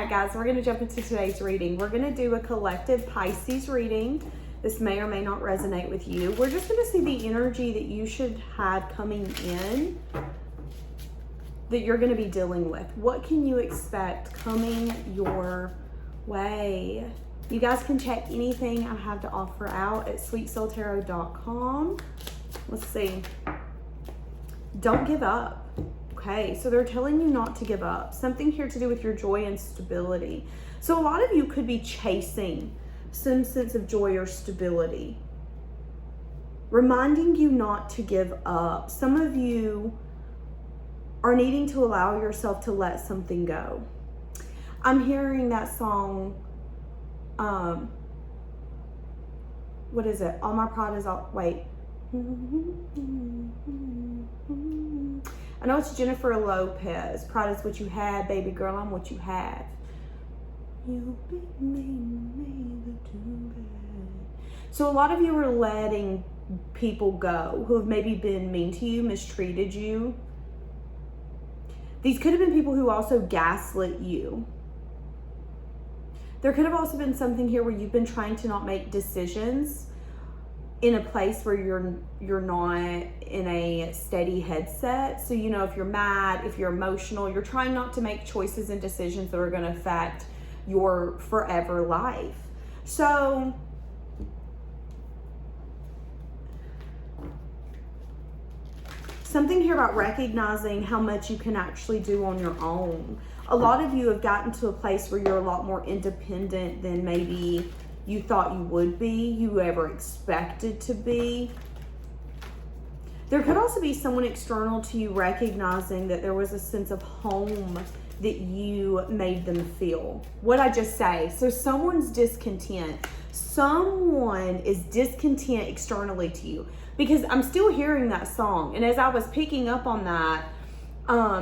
right, guys, we're going to jump into today's reading. We're going to do a collective Pisces reading. This may or may not resonate with you. We're just going to see the energy that you should have coming in that you're going to be dealing with. What can you expect coming your way? You guys can check anything I have to offer out at SiriusTarotCo. Let's see. Don't give up. Okay, so they're telling you not to give up. Something here to do with your joy and stability. So a lot of you could be chasing some sense of joy or stability, reminding you not to give up. Some of you are needing to allow yourself to let something go. I'm hearing that song, what is it? All My Pride Is All, wait. I know it's Jennifer Lopez. Pride is what you had, baby girl, I'm what you have. You beat me, never too bad. So a lot of you are letting people go who have maybe been mean to you, mistreated you. These could have been people who also gaslit you. There could have also been something here where you've been trying to not make decisions in a place where you're not in a steady headset. So, you know, if you're mad, if you're emotional, you're trying not to make choices and decisions that are going to affect your forever life. So something here about recognizing how much you can actually do on your own. A lot of you have gotten to a place where you're a lot more independent than maybe you thought you would be, you ever expected to be. There could also be someone external to you recognizing that there was a sense of home that you made them feel. What I just say? So someone's discontent. Someone is discontent externally to you, because I'm still hearing that song. And as I was picking up on that,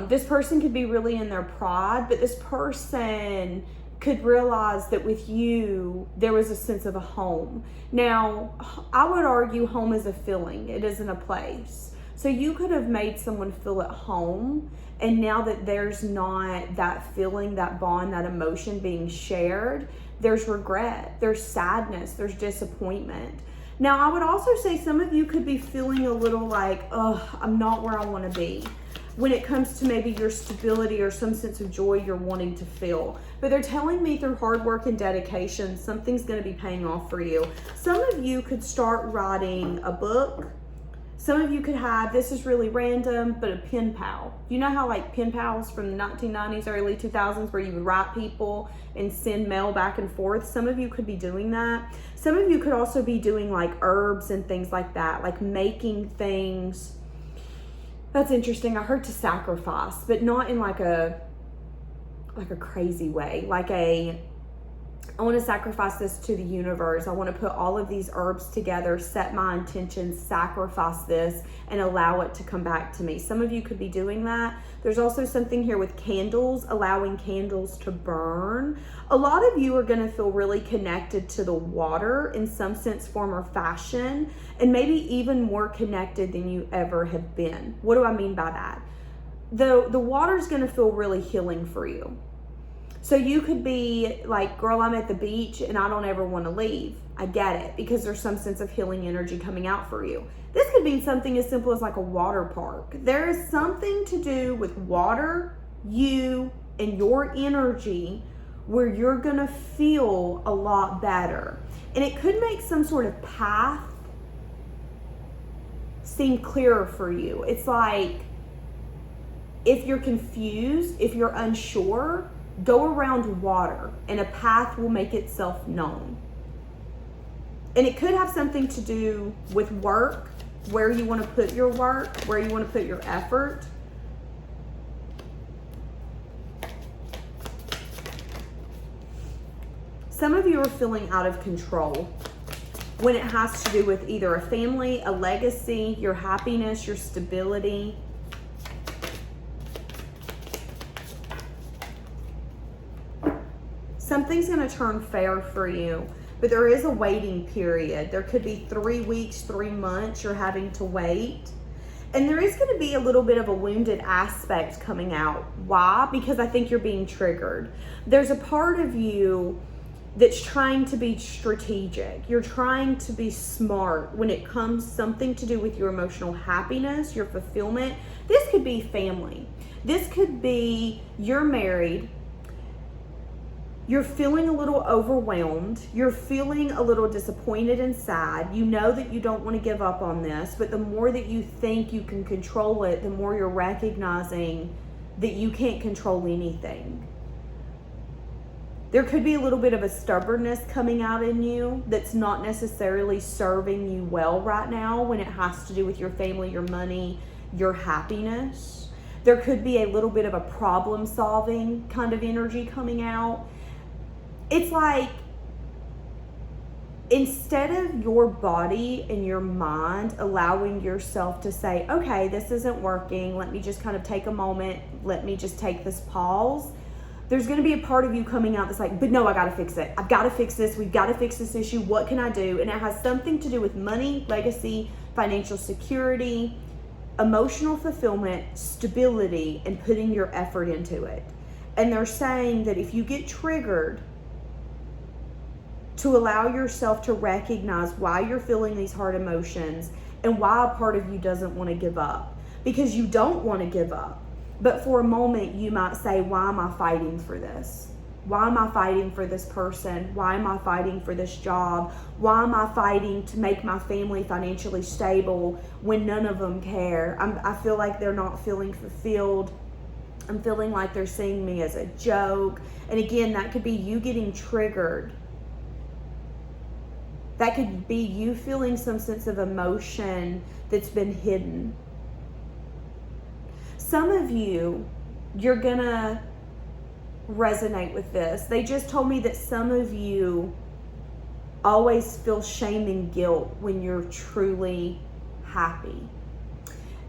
this person could be really in their pride, but this person could realize that with you, there was a sense of a home. Now, I would argue home is a feeling. It isn't a place. So you could have made someone feel at home, and now that there's not that feeling, that bond, that emotion being shared, there's regret, there's sadness, there's disappointment. Now, I would also say some of you could be feeling a little like, oh, I'm not where I want to be, when it comes to maybe your stability or some sense of joy you're wanting to feel. But they're telling me through hard work and dedication, something's going to be paying off for you. Some of you could start writing a book. Some of you could have, this is really random, but a pen pal. You know how like pen pals from the 1990s, early 2000s, where you would write people and send mail back and forth? Some of you could be doing that. Some of you could also be doing like herbs and things like that, like making things. That's interesting. I heard to sacrifice, but not in like a crazy way. I want to sacrifice this to the universe. I want to put all of these herbs together, set my intentions, sacrifice this, and allow it to come back to me. Some of you could be doing that. There's also something here with candles, allowing candles to burn. A lot of you are going to feel really connected to the water in some sense, form, or fashion, and maybe even more connected than you ever have been. What do I mean by that? The water is going to feel really healing for you. So you could be like, girl, I'm at the beach and I don't ever want to leave. I get it, because there's some sense of healing energy coming out for you. This could be something as simple as like a water park. There is something to do with water, you, and your energy where you're going to feel a lot better. And it could make some sort of path seem clearer for you. It's like, if you're confused, if you're unsure, go around water and a path will make itself known. And it could have something to do with work, where you want to put your work, where you want to put your effort. Some of you are feeling out of control when it has to do with either a family, a legacy, your happiness, your stability. Something's going to turn fair for you, but there is a waiting period. There could be 3 weeks, 3 months you're having to wait. And there is going to be a little bit of a wounded aspect coming out. Why? Because I think you're being triggered. There's a part of you that's trying to be strategic. You're trying to be smart when it comes something to do with your emotional happiness, your fulfillment. This could be family. This could be you're married. You're feeling a little overwhelmed. You're feeling a little disappointed and sad. You know that you don't want to give up on this, but the more that you think you can control it, the more you're recognizing that you can't control anything. There could be a little bit of a stubbornness coming out in you that's not necessarily serving you well right now when it has to do with your family, your money, your happiness. There could be a little bit of a problem-solving kind of energy coming out. It's like, instead of your body and your mind allowing yourself to say, okay, this isn't working, let me just kind of take a moment, let me just take this pause, there's going to be a part of you coming out that's like, but no, I got to fix it. I've got to fix this. We've got to fix this issue. What can I do? And it has something to do with money, legacy, financial security, emotional fulfillment, stability, and putting your effort into it. And they're saying that if you get triggered, to allow yourself to recognize why you're feeling these hard emotions and why a part of you doesn't want to give up. Because you don't want to give up. But for a moment, you might say, why am I fighting for this? Why am I fighting for this person? Why am I fighting for this job? Why am I fighting to make my family financially stable when none of them care? I feel like they're not feeling fulfilled. I'm feeling like they're seeing me as a joke. And again, that could be you getting triggered. That could be you feeling some sense of emotion that's been hidden. Some of you, you're gonna resonate with this. They just told me that some of you always feel shame and guilt when you're truly happy.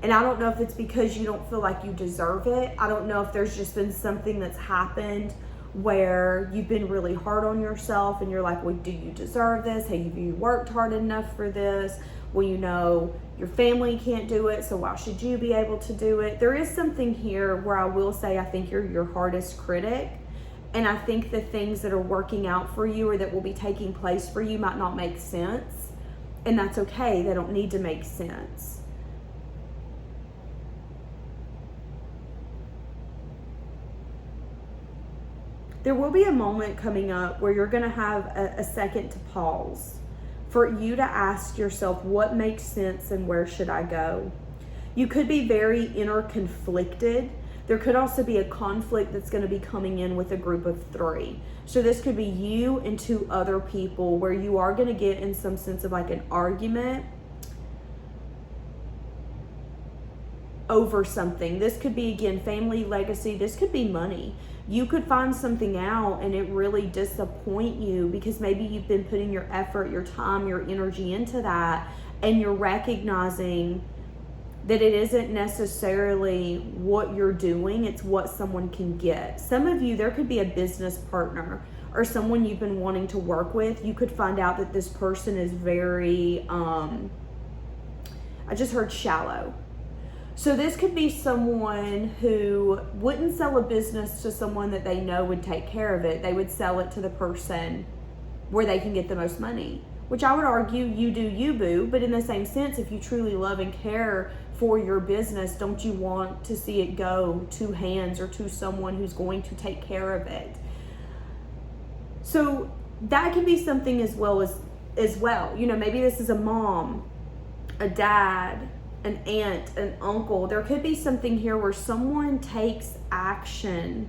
And I don't know if it's because you don't feel like you deserve it. I don't know if there's just been something that's happened where you've been really hard on yourself and you're like, well, do you deserve this? Have you worked hard enough for this? Well, you know, your family can't do it, so why should you be able to do it? There is something here where I will say I think you're your hardest critic. And I think the things that are working out for you or that will be taking place for you might not make sense. And that's okay. They don't need to make sense. There will be a moment coming up where you're going to have a second to pause for you to ask yourself what makes sense and where should I go. You could be very inner conflicted. There could also be a conflict that's going to be coming in with a group of 3. So this could be you and 2 other people where you are going to get in some sense of like an argument over something. This could be, again, family, legacy. This could be money. You could find something out and it really disappoint you because maybe you've been putting your effort, your time, your energy into that, and you're recognizing that it isn't necessarily what you're doing, it's what someone can get. Some of you, there could be a business partner or someone you've been wanting to work with. You could find out that this person is very, I just heard shallow. So this could be someone who wouldn't sell a business to someone that they know would take care of it. They would sell it to the person where they can get the most money, which I would argue you do you, boo. But in the same sense, if you truly love and care for your business, don't you want to see it go to hands or to someone who's going to take care of it? So that can be something as well. You know, maybe this is a mom, a dad, an aunt, an uncle. There could be something here where someone takes action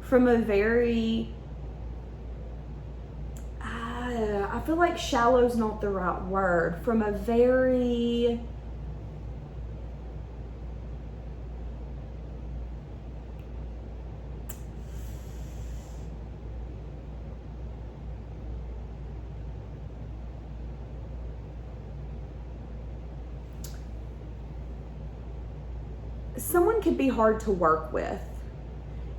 from a very, I feel like shallow is not the right word, from a very, someone could be hard to work with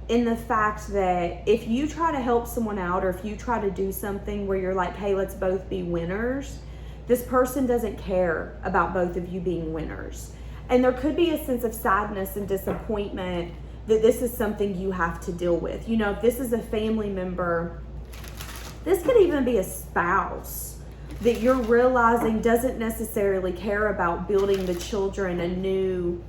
in the fact that if you try to help someone out or if you try to do something where you're like, hey, let's both be winners, this person doesn't care about both of you being winners. And there could be a sense of sadness and disappointment that this is something you have to deal with. You know, if this is a family member, this could even be a spouse that you're realizing doesn't necessarily care about building the children a new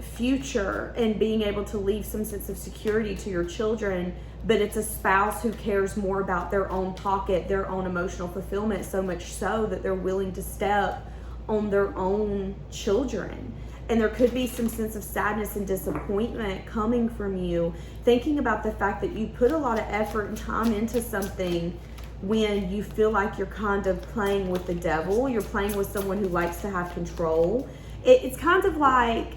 future and being able to leave some sense of security to your children, but it's a spouse who cares more about their own pocket, their own emotional fulfillment, so much so that they're willing to step on their own children. And there could be some sense of sadness and disappointment coming from you, thinking about the fact that you put a lot of effort and time into something when you feel like you're kind of playing with the devil. You're playing with someone who likes to have control. It's kind of like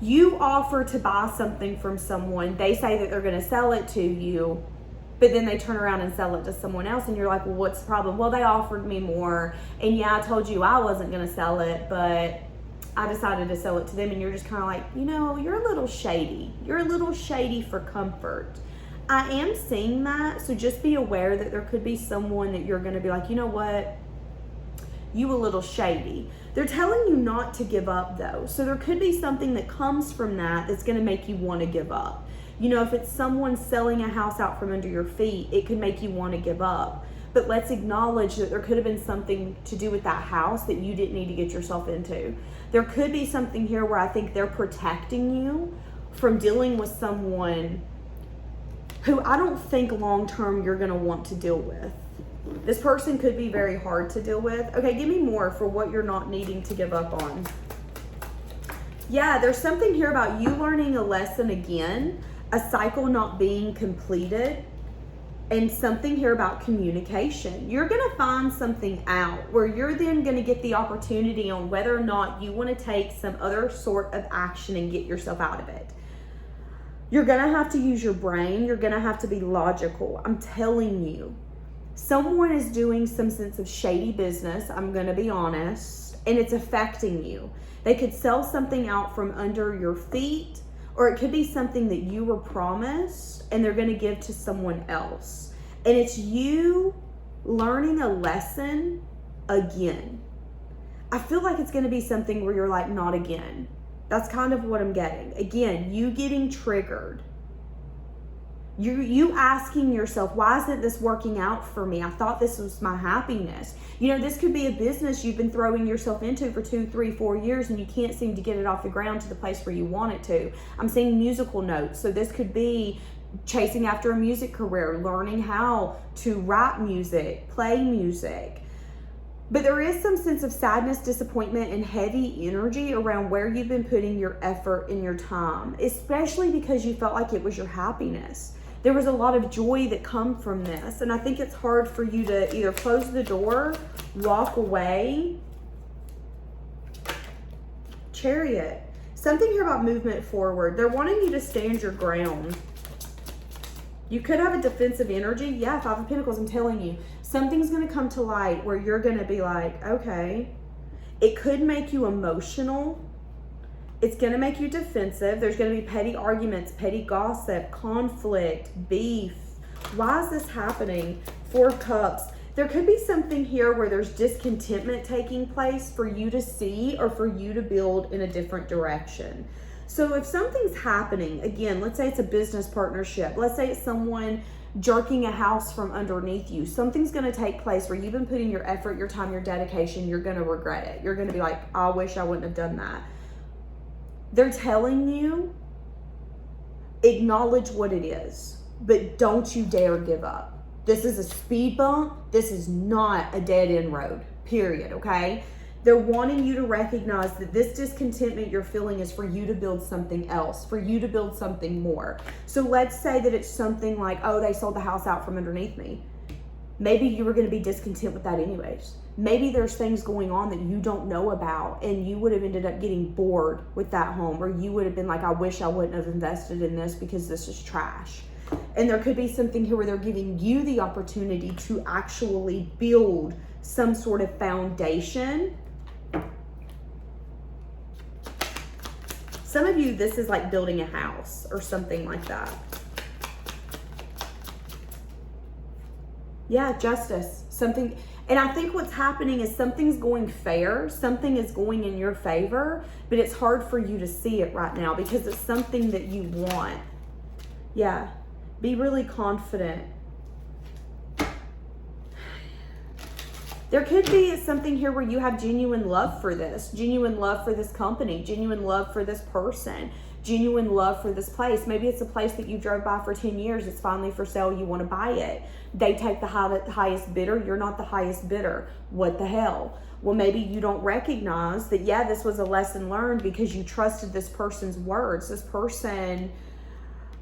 you offer to buy something from someone, they say that they're going to sell it to you, but then they turn around and sell it to someone else, and you're like, well, what's the problem? Well, they offered me more, and yeah, I told you I wasn't going to sell it, but I decided to sell it to them. And you're just kind of like, you know, you're a little shady. You're a little shady for comfort. I am seeing that, so just be aware that there could be someone that you're going to be like, you know what, you a little shady. They're telling you not to give up though. So there could be something that comes from that that's going to make you want to give up. You know, if it's someone selling a house out from under your feet, it could make you want to give up. But let's acknowledge that there could have been something to do with that house that you didn't need to get yourself into. There could be something here where I think they're protecting you from dealing with someone who I don't think long-term you're going to want to deal with. This person could be very hard to deal with. Okay, give me more for what you're not needing to give up on. Yeah, there's something here about you learning a lesson again, a cycle not being completed, and something here about communication. You're going to find something out where you're then going to get the opportunity on whether or not you want to take some other sort of action and get yourself out of it. You're going to have to use your brain. You're going to have to be logical. I'm telling you. Someone is doing some sense of shady business, I'm going to be honest, and it's affecting you. They could sell something out from under your feet, or it could be something that you were promised and they're going to give to someone else. And it's you learning a lesson again. I feel like it's going to be something where you're like, not again. That's kind of what I'm getting. Again, you getting triggered. You asking yourself, why isn't this working out for me? I thought this was my happiness. You know, this could be a business you've been throwing yourself into for 2, 3, 4 years, and you can't seem to get it off the ground to the place where you want it to. I'm seeing musical notes. So this could be chasing after a music career, learning how to write music, play music. But there is some sense of sadness, disappointment, and heavy energy around where you've been putting your effort and your time, especially because you felt like it was your happiness. There was a lot of joy that come from this. And I think it's hard for you to either close the door, walk away. Chariot. Something here about movement forward. They're wanting you to stand your ground. You could have a defensive energy. Yeah, Five of Pentacles, I'm telling you. Something's going to come to light where you're going to be like, okay. It could make you emotional. It's going to make you defensive. There's going to be petty arguments, petty gossip, conflict, beef. Why is this happening? 4 of Cups. There could be something here where there's discontentment taking place for you to see or for you to build in a different direction. So if something's happening, again, let's say it's a business partnership. Let's say it's someone jerking a house from underneath you. Something's going to take place where you've been putting your effort, your time, your dedication. You're going to regret it. You're going to be like, I wish I wouldn't have done that. They're telling you, acknowledge what it is, but don't you dare give up. This is a speed bump. This is not a dead end road, period, okay? They're wanting you to recognize that this discontentment you're feeling is for you to build something else, for you to build something more. So let's say that it's something like, oh, they sold the house out from underneath me. Maybe you were going to be discontent with that anyways. Maybe there's things going on that you don't know about, and you would have ended up getting bored with that home, or you would have been like, I wish I wouldn't have invested in this because this is trash. And there could be something here where they're giving you the opportunity to actually build some sort of foundation. Some of you, this is like building a house or something like that. Yeah, justice, something. And I think what's happening is something's going fair, something is going in your favor, but it's hard for you to see it right now because it's something that you want. Yeah, be really confident. There could be something here where you have genuine love for this company, genuine love for this person, genuine love for this place. Maybe it's a place that you drove by for 10 years. It's finally for sale. You want to buy it. They take the highest bidder. You're not the highest bidder. What the hell? Well, maybe you don't recognize that, yeah, this was a lesson learned because you trusted this person's words. This person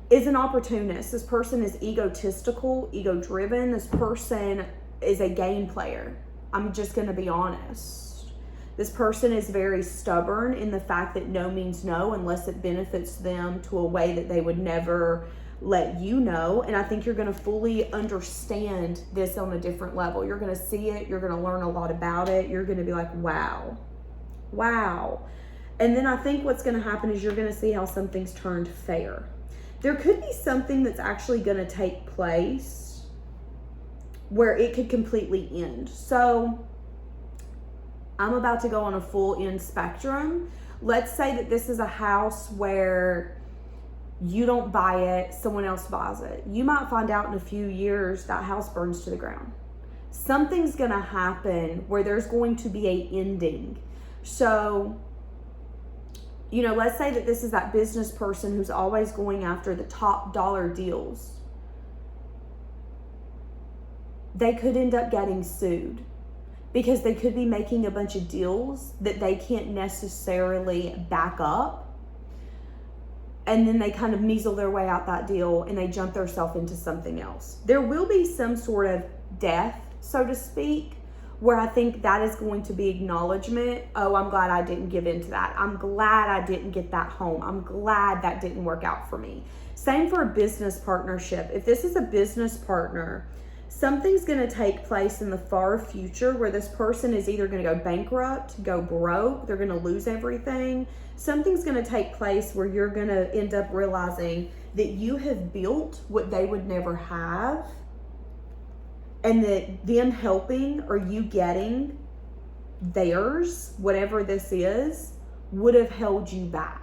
is an opportunist. This person is egotistical, ego-driven. This person is a game player. I'm just going to be honest. This person is very stubborn in the fact that no means no unless it benefits them to a way that they would never let you know. And I think you're going to fully understand this on a different level. You're going to see it. You're going to learn a lot about it. You're going to be like, wow. Wow. And then I think what's going to happen is you're going to see how something's turned fair. There could be something that's actually going to take place where it could completely end. So I'm about to go on a full end spectrum. Let's say that this is a house where you don't buy it, someone else buys it. You might find out in a few years that house burns to the ground. Something's gonna happen where there's going to be a ending. So, you know, let's say that this is that business person who's always going after the top dollar deals. They could end up getting sued because they could be making a bunch of deals that they can't necessarily back up. And then they kind of measle their way out that deal and they jump themselves into something else. There will be some sort of death, so to speak, where I think that is going to be acknowledgement. Oh, I'm glad I didn't give into that. I'm glad I didn't get that home. I'm glad that didn't work out for me. Same for a business partnership. If this is a business partner, something's going to take place in the far future where this person is either going to go bankrupt, go broke, they're going to lose everything. Something's going to take place where you're going to end up realizing that you have built what they would never have, and that them helping or you getting theirs, whatever this is, would have held you back.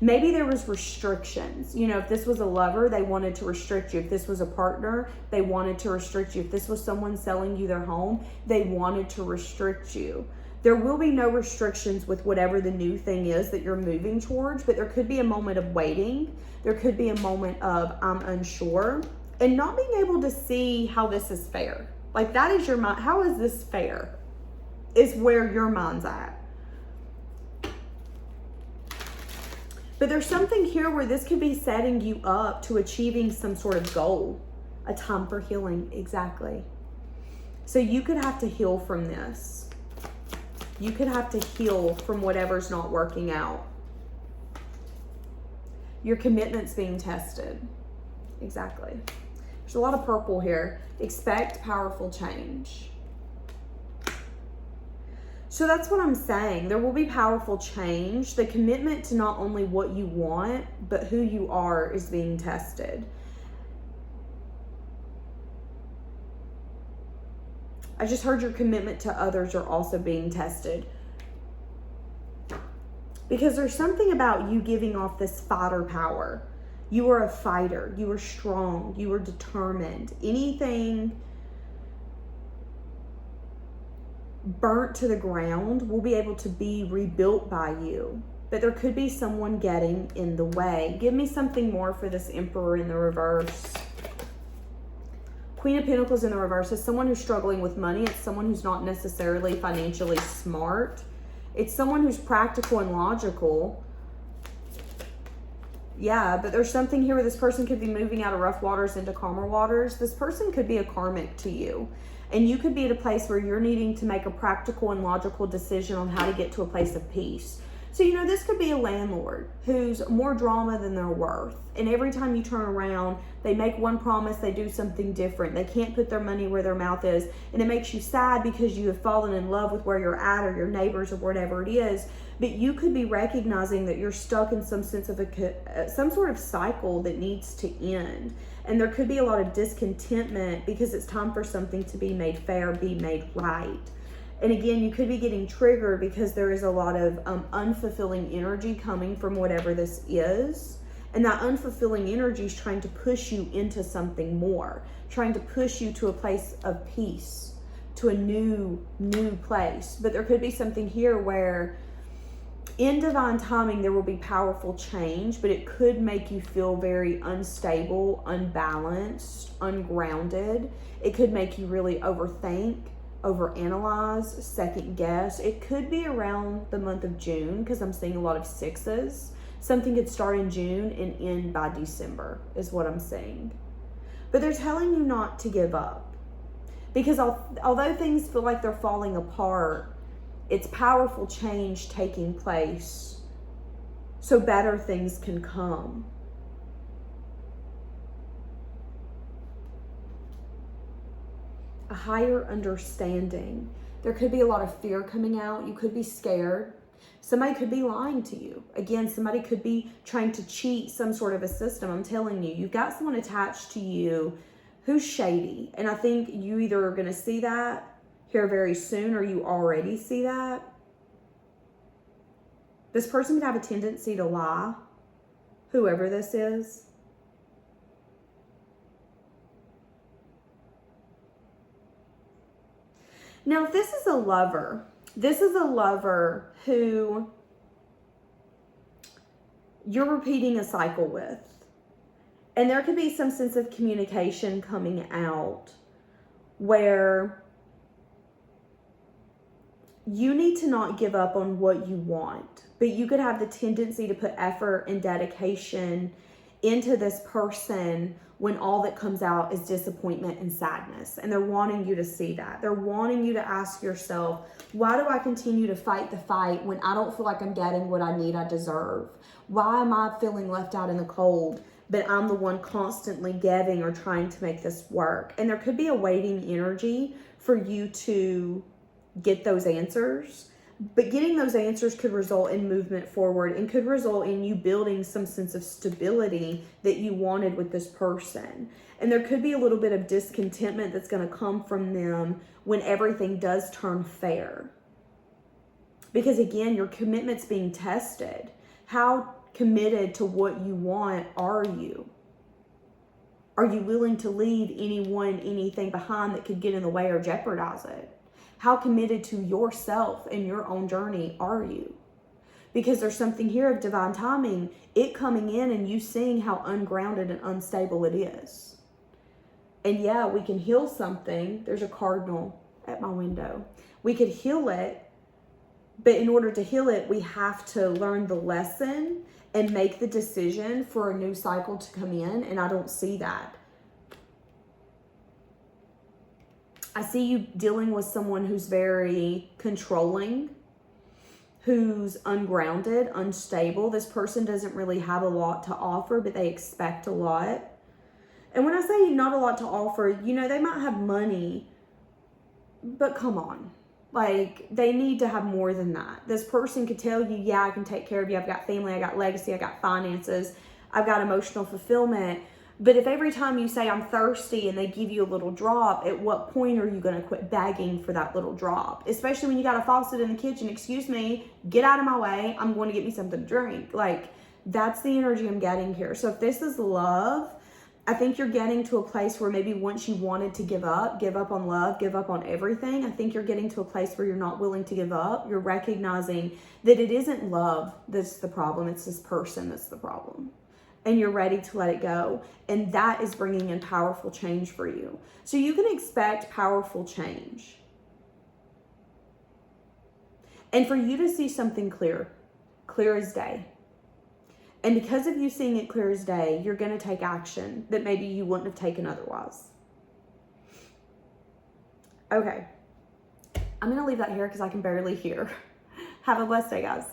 Maybe there was restrictions. You know, if this was a lover, they wanted to restrict you. If this was a partner, they wanted to restrict you. If this was someone selling you their home, they wanted to restrict you. There will be no restrictions with whatever the new thing is that you're moving towards, but there could be a moment of waiting. There could be a moment of I'm unsure and not being able to see how this is fair. Like that is your mind. How is this fair? Is where your mind's at. But there's something here where this could be setting you up to achieving some sort of goal. A time for healing, exactly. So you could have to heal from this. You could have to heal from whatever's not working out. Your commitment's being tested. Exactly. There's a lot of purple here. Expect powerful change. So that's what I'm saying. There will be powerful change. The commitment to not only what you want, but who you are is being tested. I just heard your commitment to others are also being tested. Because there's something about you giving off this fighter power. You are a fighter. You are strong. You are determined. Anything burnt to the ground will be able to be rebuilt by you. But there could be someone getting in the way. Give me something more for this Emperor in the reverse. Queen of Pentacles in the reverse is someone who's struggling with money. It's someone who's not necessarily financially smart. It's someone who's practical and logical. Yeah, but there's something here where this person could be moving out of rough waters into calmer waters. This person could be a karmic to you. And you could be at a place where you're needing to make a practical and logical decision on how to get to a place of peace. So, this could be a landlord who's more drama than they're worth. And every time you turn around, they make one promise, they do something different. They can't put their money where their mouth is. And it makes you sad because you have fallen in love with where you're at or your neighbors or whatever it is. But you could be recognizing that you're stuck in some sense of some sort of cycle that needs to end. And there could be a lot of discontentment because it's time for something to be made fair, be made right. And again, you could be getting triggered because there is a lot of unfulfilling energy coming from whatever this is. And that unfulfilling energy is trying to push you into something more, trying to push you to a place of peace, to a new place. But there could be something here where in divine timing, there will be powerful change, but it could make you feel very unstable, unbalanced, ungrounded. It could make you really overthink, overanalyze, second guess. It could be around the month of June because I'm seeing a lot of 6s. Something could start in June and end by December is what I'm seeing. But they're telling you not to give up because although things feel like they're falling apart, it's powerful change taking place so better things can come. A higher understanding. There could be a lot of fear coming out. You could be scared. Somebody could be lying to you. Again, somebody could be trying to cheat some sort of a system. I'm telling you, you've got someone attached to you who's shady. And I think you either are going to see that here very soon or you already see that. This person could have a tendency to lie, whoever this is. Now, if this is a lover who you're repeating a cycle with, and there could be some sense of communication coming out where you need to not give up on what you want, but you could have the tendency to put effort and dedication into this person when all that comes out is disappointment and sadness. And they're wanting you to see that. They're wanting you to ask yourself, why do I continue to fight the fight when I don't feel like I'm getting what I need, I deserve? Why am I feeling left out in the cold, but I'm the one constantly giving or trying to make this work? And there could be a waiting energy for you to get those answers. But getting those answers could result in movement forward and could result in you building some sense of stability that you wanted with this person. And there could be a little bit of discontentment that's going to come from them when everything does turn fair. Because again, your commitment's being tested. How committed to what you want are you? Are you willing to leave anything behind that could get in the way or jeopardize it? How committed to yourself and your own journey are you? Because there's something here of divine timing, it coming in and you seeing how ungrounded and unstable it is. And yeah, we can heal something. There's a cardinal at my window. We could heal it, but in order to heal it, we have to learn the lesson and make the decision for a new cycle to come in. And I don't see that. I see you dealing with someone who's very controlling, who's ungrounded, unstable. This person doesn't really have a lot to offer, but they expect a lot. And when I say not a lot to offer, they might have money, but come on. Like, they need to have more than that. This person could tell you, yeah, I can take care of you. I've got family, I got legacy, I got finances, I've got emotional fulfillment. But if every time you say I'm thirsty and they give you a little drop, at what point are you going to quit begging for that little drop? Especially when you got a faucet in the kitchen. Excuse me, get out of my way. I'm going to get me something to drink. Like, that's the energy I'm getting here. So if this is love, I think you're getting to a place where maybe once you wanted to give up on love, give up on everything. I think you're getting to a place where you're not willing to give up. You're recognizing that it isn't love that's the problem. It's this person that's the problem. And you're ready to let it go. And that is bringing in powerful change for you. So you can expect powerful change. And for you to see something clear as day. And because of you seeing it clear as day, you're going to take action that maybe you wouldn't have taken otherwise. Okay. I'm going to leave that here because I can barely hear. Have a blessed day, guys.